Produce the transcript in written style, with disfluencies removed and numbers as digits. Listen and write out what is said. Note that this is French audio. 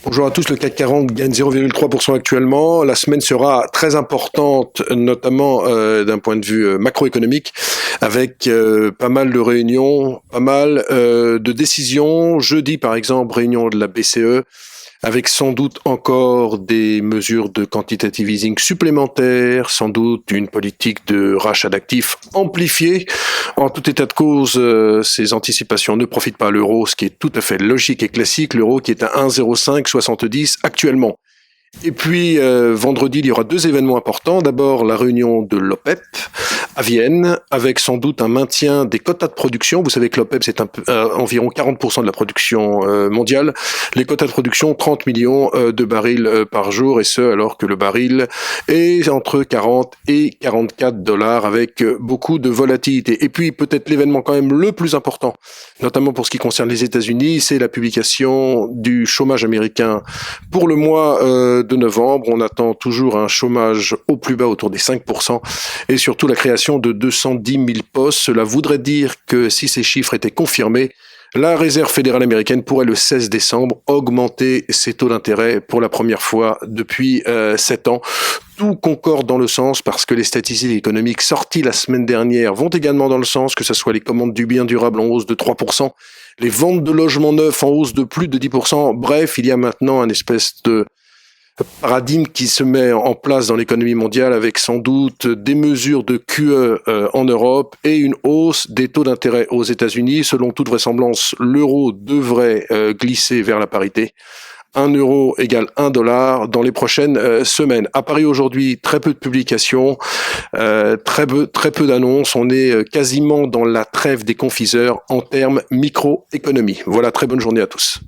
Bonjour à tous, le CAC 40 gagne 0,3% actuellement. La semaine sera très importante, notamment d'un point de vue macroéconomique, avec pas mal de réunions, pas mal de décisions. Jeudi, par exemple, réunion de la BCE, avec sans doute encore des mesures de quantitative easing supplémentaires, sans doute une politique de rachat d'actifs amplifiée. En tout état de cause, ces anticipations ne profitent pas à l'euro, ce qui est tout à fait logique et classique. L'euro qui est à 1,0570 actuellement. Et puis, vendredi, il y aura deux événements importants. D'abord, la réunion de l'OPEP à Vienne, avec sans doute un maintien des quotas de production. Vous savez que l'OPEP, c'est environ 40% de la production mondiale. Les quotas de production, 30 millions de barils par jour, et ce, alors que le baril est entre 40 et 44 dollars, avec beaucoup de volatilité. Et puis, peut-être l'événement quand même le plus important, notamment pour ce qui concerne les États-Unis, c'est la publication du chômage américain pour le mois de novembre. On attend toujours un chômage au plus bas, autour des 5%, et surtout la création de 210 000 postes. Cela voudrait dire que si ces chiffres étaient confirmés, la Réserve fédérale américaine pourrait le 16 décembre augmenter ses taux d'intérêt pour la première fois depuis 7 ans. Tout concorde dans le sens, parce que les statistiques économiques sorties la semaine dernière vont également dans le sens, que ce soit les commandes du bien durable en hausse de 3%, les ventes de logements neufs en hausse de plus de 10%. Bref, il y a maintenant un espèce de paradigme qui se met en place dans l'économie mondiale, avec sans doute des mesures de QE en Europe et une hausse des taux d'intérêt aux États-Unis. Selon toute vraisemblance, l'euro devrait glisser vers la parité. 1 euro égale 1 dollar dans les prochaines semaines. À Paris aujourd'hui, très peu de publications, très peu d'annonces. On est quasiment dans la trêve des confiseurs en termes microéconomie. Voilà, très bonne journée à tous.